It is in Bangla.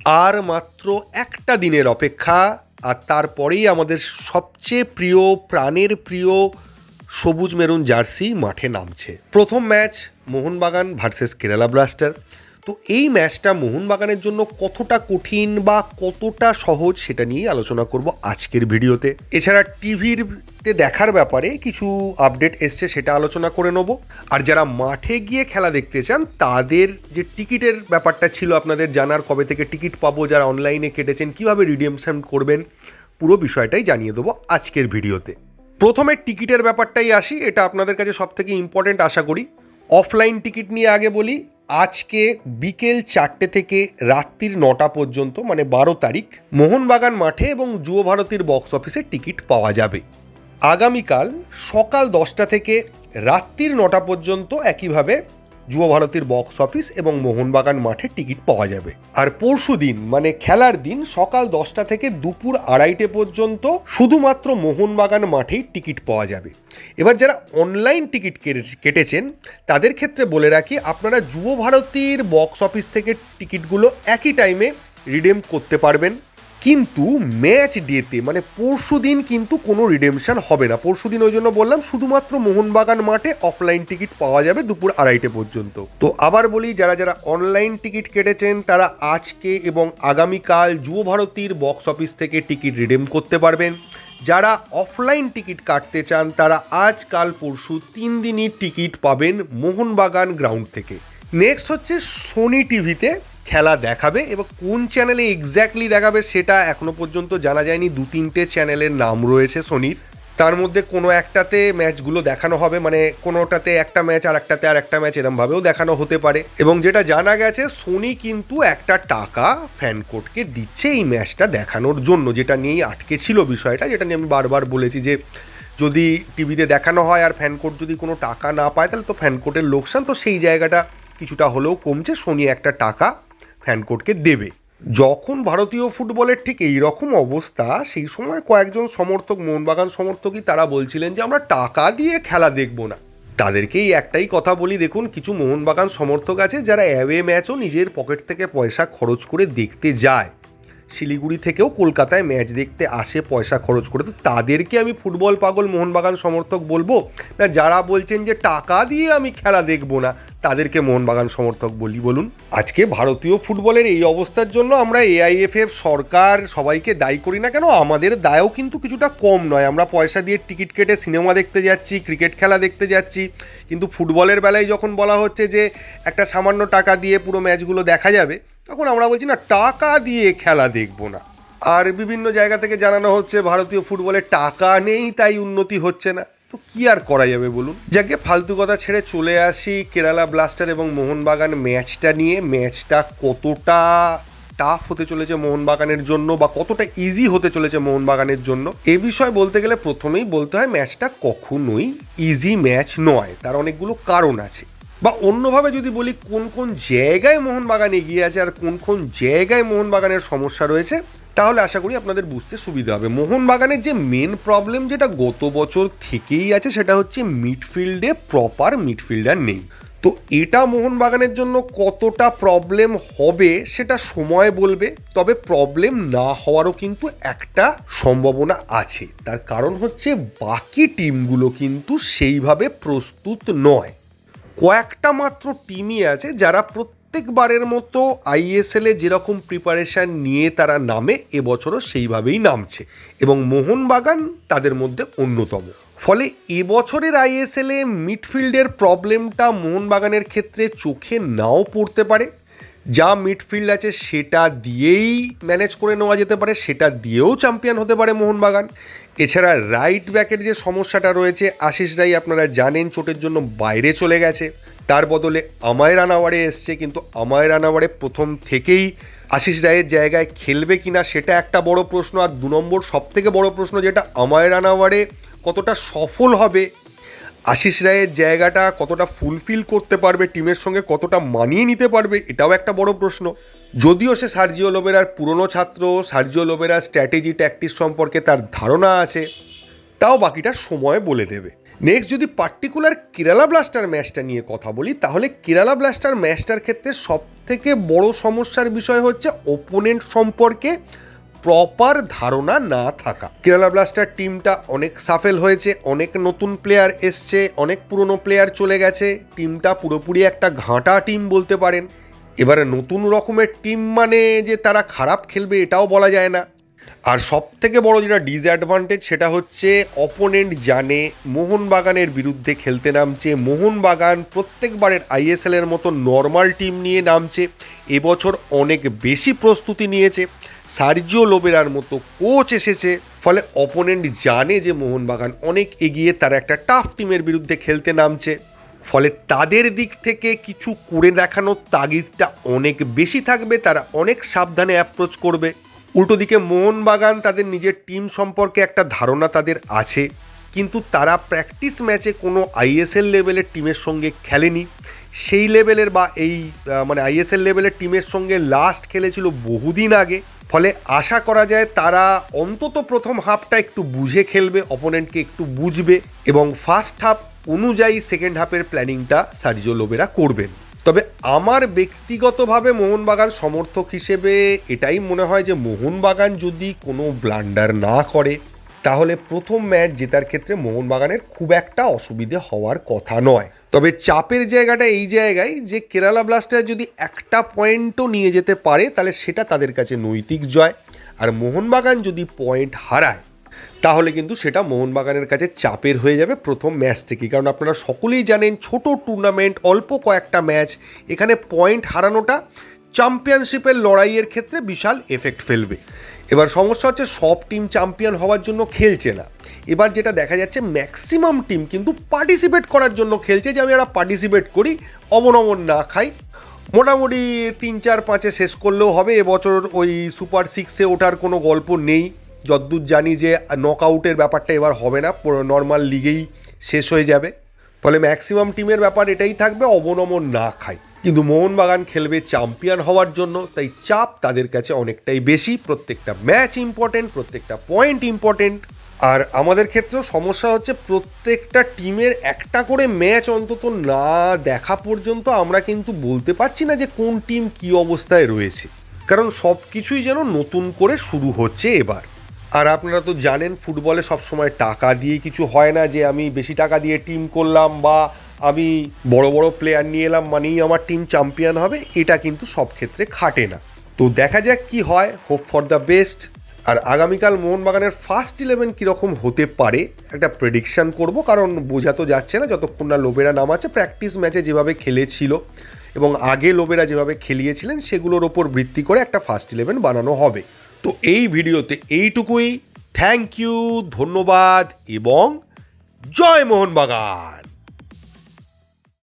আর মাত্র একটা দিনের অপেক্ষা, আর তারপরেই আমাদের সবচেয়ে প্রিয়, প্রাণের প্রিয় সবুজ মেরুন জার্সি মাঠে নামছে। প্রথম match Mohun Bagan versus Kerala blaster. তো এই ম্যাচটা মোহনবাগানের জন্য কতটা কঠিন বা কতটা সহজ সেটা নিয়েই আলোচনা করব আজকের ভিডিওতে। এছাড়া টিভিতে দেখার ব্যাপারে কিছু আপডেট এসছে সেটা আলোচনা করে নেব। আর যারা মাঠে গিয়ে খেলা দেখতে চান তাদের যে টিকিটের ব্যাপারটা ছিল আপনাদের জানার, কবে থেকে টিকিট পাবো, যারা অনলাইনে কেটেছেন কীভাবে রিডিমশন করবেন, পুরো বিষয়টাই জানিয়ে দেবো আজকের ভিডিওতে। প্রথমে টিকিটের ব্যাপারটাই আসি, এটা আপনাদের কাছে সব থেকে ইম্পর্টেন্ট আশা করি। অফলাইন টিকিট নিয়ে আগে বলি। আজকে বিকেল 4টে থেকে রাত্রির 9টা পর্যন্ত, মানে 12 তারিখ, মোহনবাগান মাঠে এবং যুব ভারতীর বক্স অফিসে টিকিট পাওয়া যাবে। আগামীকাল সকাল 10টা থেকে রাত্রির 9টা পর্যন্ত একইভাবে যুব ভারতীর বক্স অফিস এবং মোহনবাগান মাঠে টিকিট পাওয়া যাবে। আর পরশু দিন মানে খেলার দিন সকাল 10টা থেকে দুপুর 2:30 পর্যন্ত শুধুমাত্র মোহনবাগান মাঠেই টিকিট পাওয়া যাবে। এবার যারা অনলাইন টিকিট কেটেছেন তাদের ক্ষেত্রে বলে রাখি, আপনারা যুব ভারতীর বক্স অফিস থেকে টিকিটগুলো একই টাইমে রিডিম করতে পারবেন, কিন্তু ম্যাচ ডেতে মানে পরশু দিন কিন্তু কোনো রিডেমশন হবে না। পরশু দিন ওই জন্য বললাম শুধুমাত্র মোহনবাগান মাঠে অফলাইন টিকিট পাওয়া যাবে দুপুর 2:30 পর্যন্ত। তো আবার বলি, যারা যারা অনলাইন টিকিট কেটেছেন তারা আজকে এবং আগামীকাল যুব ভারতীর বক্স অফিস থেকে টিকিট রিডিম করতে পারবেন। যারা অফলাইন টিকিট কাটতে চান তারা আজ কাল পরশু 3 দিনই টিকিট পাবেন মোহনবাগান গ্রাউন্ড থেকে। নেক্সট হচ্ছে সোনি টিভিতে খেলা দেখাবে, এবং কোন চ্যানেলে এক্স্যাক্টলি দেখাবে সেটা এখনো পর্যন্ত জানা যায়নি। 2-3টে চ্যানেলের নাম রয়েছে সোনির, তার মধ্যে কোনো একটাতে ম্যাচগুলো দেখানো হবে, মানে কোনোটাতে একটা ম্যাচ আর একটাতে আর একটা ম্যাচ এরমভাবেও দেখানো হতে পারে। এবং যেটা জানা গেছে সোনি কিন্তু একটা টাকা ফ্যানকোর্টকে দিচ্ছে এই ম্যাচটা দেখানোর জন্য, যেটা নিয়েই আটকে ছিল বিষয়টা, যেটা নিয়ে আমি বারবার বলেছি যে যদি টিভিতে দেখানো হয় আর ফ্যানকোর্ট যদি কোনো টাকা না পায় তাহলে তো ফ্যানকোর্টের লোকসান। তো সেই জায়গাটা কিছুটা হলেও কমছে, সোনি একটা টাকা ফ্যানকোর্টকে দেবে। যখন ভারতীয় ফুটবলের ঠিক এই রকম অবস্থা, সেই সময় কয়েকজন সমর্থক, মোহনবাগান সমর্থকই, তারা বলছিলেন যে আমরা টাকা দিয়ে খেলা দেখব না। তাদেরকেই একটাই কথা বলি, দেখুন কিছু মোহনবাগান সমর্থক আছে যারা অ্যাওয়ে ম্যাচও নিজের পকেট থেকে পয়সা খরচ করে দেখতে যায়, শিলিগুড়ি থেকেও কলকাতায় ম্যাচ দেখতে আসে পয়সা খরচ করে। তো তাদেরকে আমি ফুটবল পাগল মোহনবাগান সমর্থক বলবো না যারা বলছেন যে টাকা দিয়ে আমি খেলা দেখবো না তাদেরকে মোহনবাগান সমর্থক বলি? বলুন। আজকে ভারতীয় ফুটবলের এই অবস্থার জন্য আমরা এআইএফএফ, সরকার সবাইকে দায়ী করি না কেন, আমাদের দায়ও কিন্তু কিছুটা কম নয়। আমরা পয়সা দিয়ে টিকিট কেটে সিনেমা দেখতে যাচ্ছি, ক্রিকেট খেলা দেখতে যাচ্ছি, কিন্তু ফুটবলের বেলায় যখন বলা হচ্ছে যে একটা সামান্য টাকা দিয়ে পুরো ম্যাচগুলো দেখা যাবে, তখন আমরা বলছি না টাকা দিয়ে খেলা দেখবো না। আর বিভিন্ন জায়গা থেকে জানানো হচ্ছে ভারতীয় ফুটবলে টাকা নেই তাই উন্নতি হচ্ছে না। তো কি আর করা যাবে বলুন। যাকে ফালতু কথা ছেড়ে চলে আসি কেরালা ব্লাস্টার এবং মোহনবাগান ম্যাচটা নিয়ে। ম্যাচটা কতটা টাফ হতে চলেছে মোহনবাগানের জন্য বা কতটা ইজি হতে চলেছে মোহনবাগানের জন্য, এ বিষয়ে বলতে গেলে প্রথমেই বলতে হয় ম্যাচটা কখনোই ইজি ম্যাচ নয়, তার অনেকগুলো কারণ আছে। বা অন্যভাবে যদি বলি, কোন কোন জায়গায় মোহনবাগান এগিয়ে আছে আর কোন কোন জায়গায় মোহনবাগানের সমস্যা রয়েছে, তাহলে আশা করি আপনাদের বুঝতে সুবিধা হবে। মোহনবাগানের যে মেন প্রবলেম যেটা গত বছর থেকেই আছে সেটা হচ্ছে মিডফিল্ডে প্রপার মিডফিল্ডার নেই। তো এটা মোহনবাগানের জন্য কতটা প্রবলেম হবে সেটা সময় বলবে, তবে প্রবলেম না হওয়ারও কিন্তু একটা সম্ভাবনা আছে। তার কারণ হচ্ছে বাকি টিমগুলো কিন্তু সেইভাবে প্রস্তুত নয়। কয়েকটা মাত্র টিমই আছে যারা প্রত্যেকবারের মতো আইএসএলে যেরকম প্রিপারেশান নিয়ে তারা নামে এবছরও সেইভাবেই নামছে, এবং মোহনবাগান তাদের মধ্যে অন্যতম। ফলে এবছরের আইএসএলে মিডফিল্ডের প্রবলেমটা মোহনবাগানের ক্ষেত্রে চোখে নাও পড়তে পারে। যা মিডফিল্ড আছে সেটা দিয়েই ম্যানেজ করে নেওয়া যেতে পারে, সেটা দিয়েও চ্যাম্পিয়ন হতে পারে মোহনবাগান। এছাড়া রাইট ব্যাকের যে সমস্যাটা রয়েছে, আশিস রায় আপনারা জানেন চোটের জন্য বাইরে চলে গেছে, তার বদলে আমায় রানাওয়ারে এসছে, কিন্তু আমায় রানাওয়ারে প্রথম থেকেই আশিস রায়ের জায়গায় খেলবে কিনা সেটা একটা বড় প্রশ্ন। আর 2 নম্বর সবথেকে বড় প্রশ্ন যেটা, আমায় রানাওয়ারে কতটা সফল হবে, আশিস রায়ের জায়গাটা কতটা ফুলফিল করতে পারবে, টিমের সঙ্গে কতটা মানিয়ে নিতে পারবে, এটাও একটা বড় প্রশ্ন। যদিও সে সার্জিও লোবেরার পুরনো ছাত্র, সার্জিও লোবেরার স্ট্র্যাটেজি ট্যাকটিক্স সম্পর্কে তার ধারণা আছে, তাও বাকিটা সময় বলে দেবে। নেক্সট যদি পার্টিকুলার কেরালা ব্লাস্টার ম্যাচটা নিয়ে কথা বলি, তাহলে কেরালা ব্লাস্টার ম্যাচটার ক্ষেত্রে সবথেকে বড় সমস্যার বিষয় হচ্ছে ওপোনেন্ট সম্পর্কে প্রপার ধারণা না থাকা। কেরালা ব্লাস্টার টিমটা অনেক সাফেল হয়েছে, অনেক নতুন প্লেয়ার এসছে, অনেক পুরনো প্লেয়ার চলে গেছে, টিমটা পুরোপুরি একটা ঘাঁটা টিম বলতে পারেন। এবারে নতুন রকমের টিম মানে যে তারা খারাপ খেলবে এটাও বলা যায় না। আর সব থেকে বড় যেটা ডিসঅ্যাডভান্টেজ সেটা হচ্ছে অপোনেন্ট জানে মোহনবাগানের বিরুদ্ধে খেলতে নামছে, মোহনবাগান প্রত্যেকবারের আইএসএলের মতো নর্মাল টিম নিয়ে নামছে, এবছর অনেক বেশি প্রস্তুতি নিয়েছে, সার্জিও লোবেরার মতো কোচ এসেছে, ফলে অপোনেন্ট জানে যে মোহনবাগান অনেক এগিয়ে, তারা একটা টাফ টিমের বিরুদ্ধে খেলতে নামছে, ফলে তাদের দিক থেকে কিছু করে দেখানোর তাগিদটা অনেক বেশি থাকবে, তারা অনেক সাবধানে অ্যাপ্রোচ করবে। উল্টো দিকে মোহনবাগান তাদের নিজের টিম সম্পর্কে একটা ধারণা তাদের আছে, কিন্তু তারা প্র্যাকটিস ম্যাচে কোনো আইএসএল লেভেলের টিমের সঙ্গে খেলেনি, সেই লেভেলের বা এই আইএসএল লেভেলের টিমের সঙ্গে লাস্ট খেলেছিল বহুদিন আগে, ফলে আশা করা যায় তারা অন্তত প্রথম হাফটা একটু বুঝে খেলবে, অপোনেন্টকে একটু বুঝবে এবং ফার্স্ট হাফ অনুযায়ী সেকেন্ড হাফের প্ল্যানিংটা সার্জিও লোবেরা করবেন। তবে আমার ব্যক্তিগতভাবে মোহনবাগান সমর্থক হিসেবে এটাই মনে হয় যে মোহনবাগান যদি কোনো ব্লান্ডার না করে তাহলে প্রথম ম্যাচ জেতার ক্ষেত্রে মোহনবাগানের খুব একটা অসুবিধে হওয়ার কথা নয়। তবে চাপের জায়গাটা এই জায়গায় যে কেরালা ব্লাস্টার যদি একটা পয়েন্টও নিয়ে যেতে পারে তাহলে সেটা তাদের কাছে নৈতিক জয়, আর মোহনবাগান যদি পয়েন্ট হারায় তাহলে কিন্তু সেটা মোহনবাগানের কাছে চাপের হয়ে যাবে প্রথম ম্যাচ থেকে। কারণ আপনারা সকলেই জানেন ছোট টুর্নামেন্ট, অল্প কয়েকটা ম্যাচ, এখানে পয়েন্ট হারানোটা চ্যাম্পিয়নশিপের লড়াইয়ের ক্ষেত্রে বিশাল এফেক্ট ফেলবে। এবার সমস্যা হচ্ছে সব টিম চ্যাম্পিয়ন হওয়ার জন্য খেলছে না, এবার যেটা দেখা যাচ্ছে ম্যাক্সিমাম টিম কিন্তু পার্টিসিপেট করার জন্য খেলছে, যে আমি একটা পার্টিসিপেট করি, অবনমন না খাই, মোটামুটি 3-4-5 শেষ করলেও হবে, এবছর ওই সুপার 6-এ ওঠার কোনো গল্প নেই, যদ্দূর জানি যে নকআউটের ব্যাপারটা এবার হবে না, নর্মাল লিগেই শেষ হয়ে যাবে, ফলে ম্যাক্সিমাম টিমের ব্যাপার এটাই থাকবে অবনমন না খায়। কিন্তু মোহনবাগান খেলবে চ্যাম্পিয়ন হওয়ার জন্য, তাই চাপ তাদের কাছে অনেকটাই বেশি, প্রত্যেকটা ম্যাচ ইম্পর্টেন্ট, প্রত্যেকটা পয়েন্ট ইম্পর্টেন্ট। আর আমাদের ক্ষেত্রেও সমস্যা হচ্ছে প্রত্যেকটা টিমের একটা করে ম্যাচ অন্তত না দেখা পর্যন্ত আমরা কিন্তু বলতে পারছি না যে কোন টিম কী অবস্থায় রয়েছে, কারণ সব কিছুই যেন নতুন করে শুরু হচ্ছে এবার। আর আপনারা তো জানেন ফুটবলে সবসময় টাকা দিয়ে কিছু হয় না, যে আমি বেশি টাকা দিয়ে টিম করলাম বা আমি বড় বড় প্লেয়ার নিয়ে এলাম মানেই আমার টিম চ্যাম্পিয়ন হবে, এটা কিন্তু সব ক্ষেত্রে খাটে না। তো দেখা যাক কি হয়, হোপ ফর দ্য বেস্ট। আর আগামীকাল মোহনবাগানের ফার্স্ট 11 কীরকম হতে পারে একটা প্রেডিকশান করব, কারণ বোঝা তো যাচ্ছে না যতক্ষণ না লোবেরা নাম আছে। প্র্যাকটিস ম্যাচে যেভাবে খেলেছিল এবং আগে লোবেরা যেভাবে খেলিয়েছিলেন সেগুলোর ওপর ভিত্তি করে একটা ফার্স্ট 11 বানানো হবে। তো এই ভিডিওতে এইটুকুই, থ্যাংক ইউ, ধন্যবাদ এবং জয় মোহনবাগান।